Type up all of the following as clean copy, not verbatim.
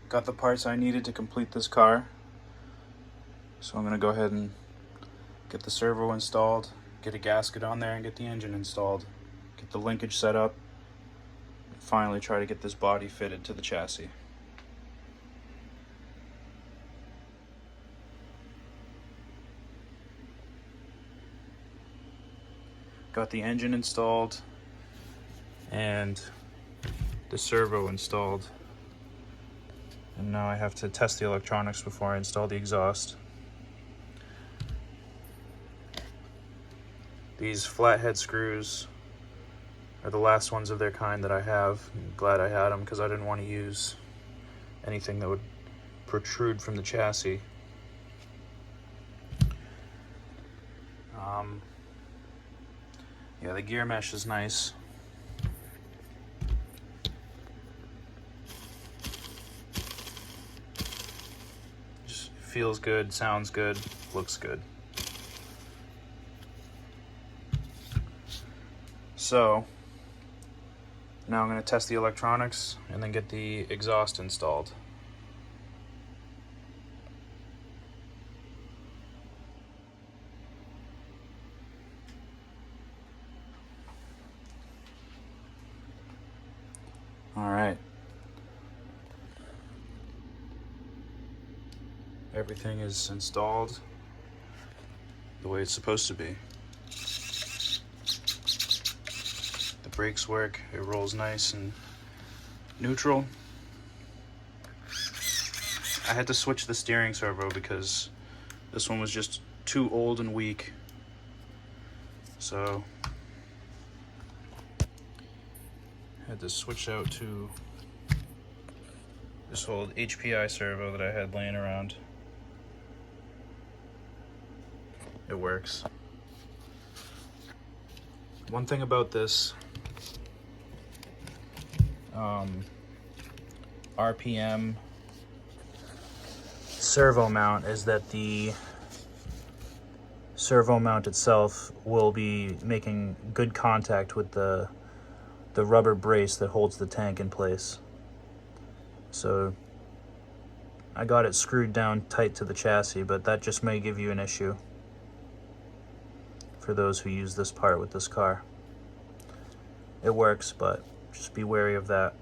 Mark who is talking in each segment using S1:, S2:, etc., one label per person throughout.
S1: Got the parts I needed to complete this car. So I'm gonna go ahead and get the servo installed, get a gasket on there, and get the engine installed. Get the linkage set up, and finally try to get this body fitted to the chassis. Got the engine installed and the servo installed. And now I have to test the electronics before I install the exhaust. These flathead screws are the last ones of their kind that I have. I'm glad I had them because I didn't want to use anything that would protrude from the chassis. Yeah, the gear mesh is nice. Just feels good, sounds good, looks good. So now I'm going to test the electronics and then get the exhaust installed. All right. Everything is installed the way it's supposed to be. The brakes work, it rolls nice and neutral. I had to switch the steering servo because this one was just too old and weak. So I had to switch out to this old HPI servo that I had laying around. It works. One thing about this RPM servo mount is that the servo mount itself will be making good contact with the rubber brace that holds the tank in place. So I got it screwed down tight to the chassis, but that just may give you an issue for those who use this part with this car. It works, but just be wary of that.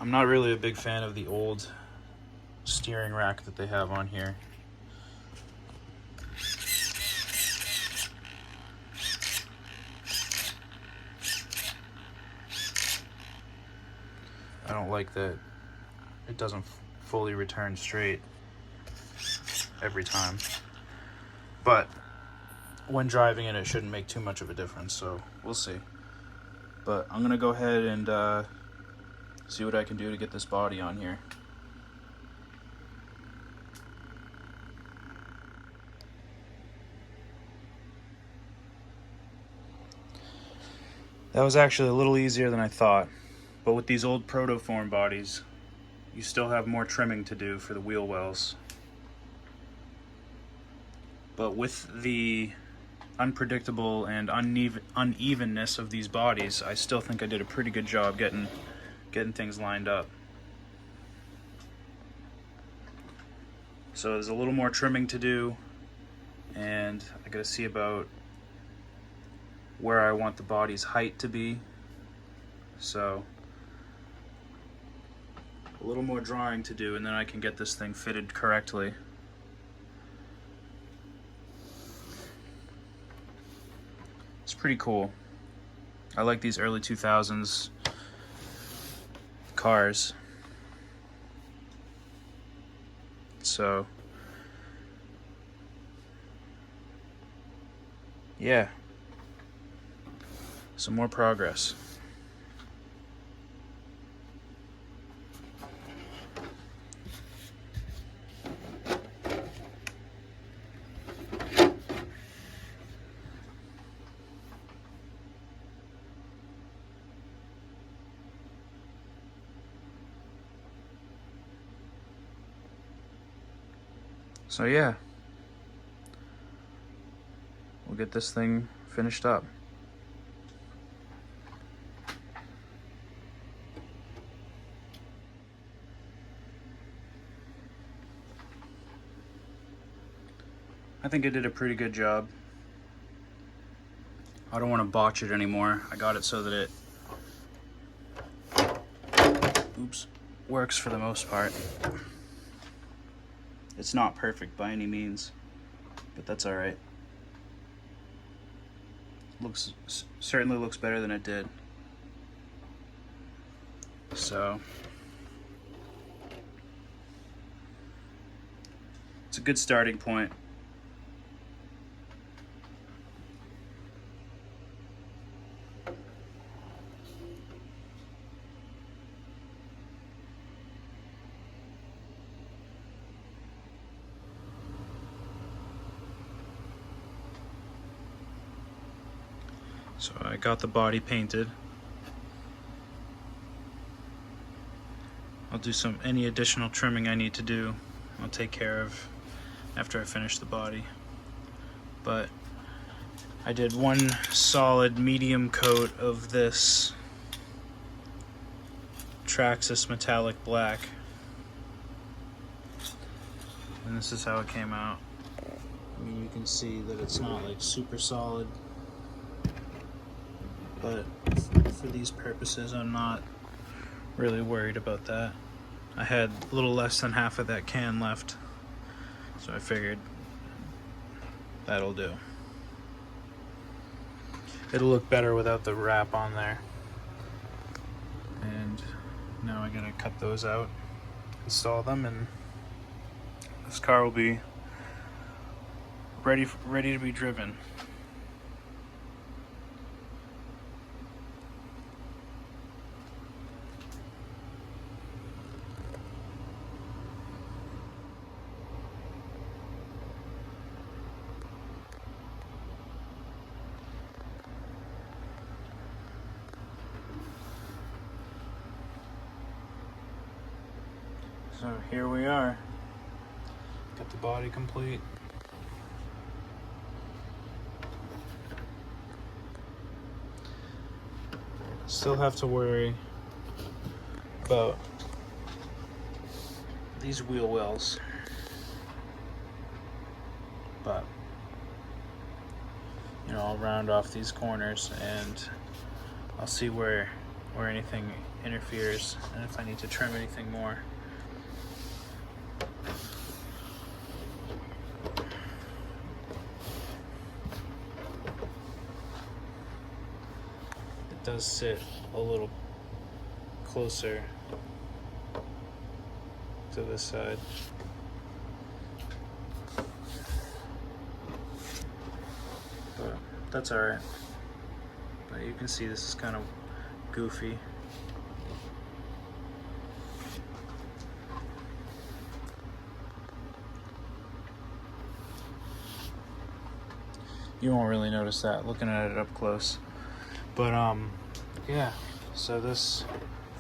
S1: I'm not really a big fan of the old steering rack that they have on here. I don't like that it doesn't fully return straight every time. But when driving it shouldn't make too much of a difference, so we'll see. But I'm gonna go ahead and see what I can do to get this body on here. That was actually a little easier than I thought, but with these old protoform bodies, you still have more trimming to do for the wheel wells. But with the unpredictable and unevenness of these bodies, I still think I did a pretty good job getting things lined up. So there's a little more trimming to do, and I gotta see about where I want the body's height to be. So a little more drawing to do, and then I can get this thing fitted correctly. It's pretty cool. I like these early 2000s cars. So yeah, some more progress. So yeah, we'll get this thing finished up. I think I did a pretty good job. I don't want to botch it anymore. I got it so that it, works for the most part. It's not perfect by any means, but that's all right. Certainly looks better than it did. So it's a good starting point. So I got the body painted. I'll do any additional trimming I need to do. I'll take care of after I finish the body. But I did one solid medium coat of this Traxxas metallic black. And this is how it came out. I mean, you can see that it's not like super solid, but for these purposes, I'm not really worried about that. I had a little less than half of that can left, so I figured that'll do. It'll look better without the wrap on there. And now I gotta cut those out, install them, and this car will be ready to be driven. So here we are. Got the body complete. Still have to worry about these wheel wells, but you know, I'll round off these corners and I'll see where anything interferes and if I need to trim anything more. Does sit a little closer to this side. But that's alright. But you can see this is kind of goofy. You won't really notice that looking at it up close. But yeah, so this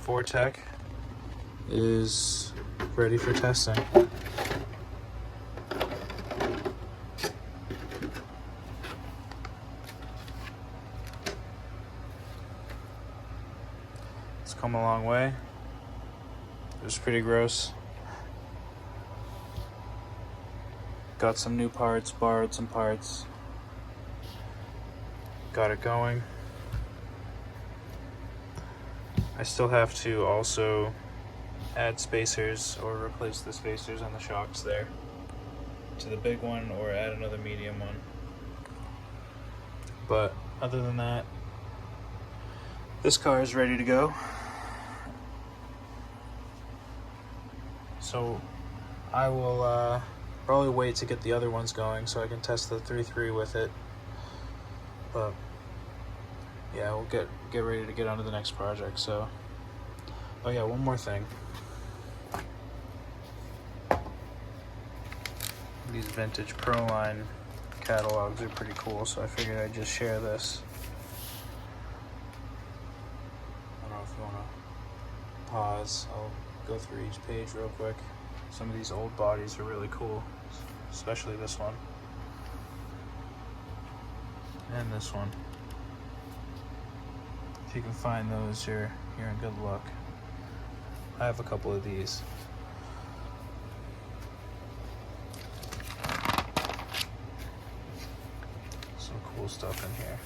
S1: Fortec is ready for testing. It's come a long way. It was pretty gross. Got some new parts, borrowed some parts. Got it going. I still have to also add spacers or replace the spacers on the shocks there to the big one or add another medium one. But other than that, this car is ready to go. So I will probably wait to get the other ones going so I can test the 3.3 with it. But yeah, we'll get ready to get on to the next project. So, oh yeah, one more thing. These vintage Proline catalogs are pretty cool, so I figured I'd just share this. I don't know if you want to pause. I'll go through each page real quick. Some of these old bodies are really cool, especially this one. And this one. If you can find those, you're in good luck. I have a couple of these. cool stuff in here.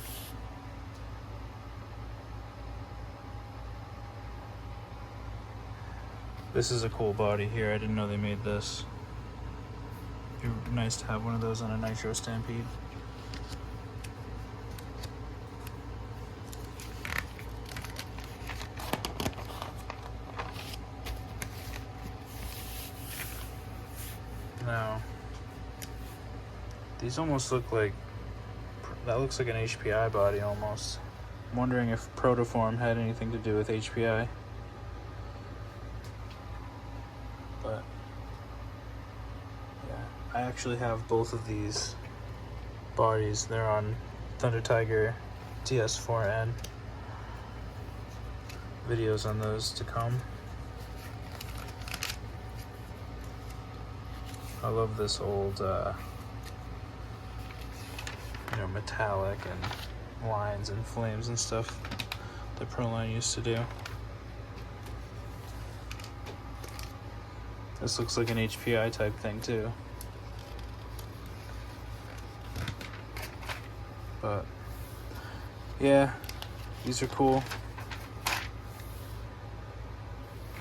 S1: This is a cool body here. I didn't know they made this. It'd be nice to have one of those on a Nitro Stampede. Now, these almost look like, that looks like an HPI body almost. I'm wondering if Protoform had anything to do with HPI. But yeah, I actually have both of these bodies. They're on Thunder Tiger TS4N. Videos on those to come. I love this old metallic and lines and flames and stuff that Proline used to do. This looks like an HPI type thing too. But yeah, these are cool.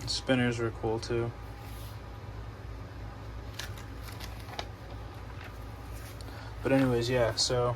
S1: The spinners were cool too. But anyways, yeah, so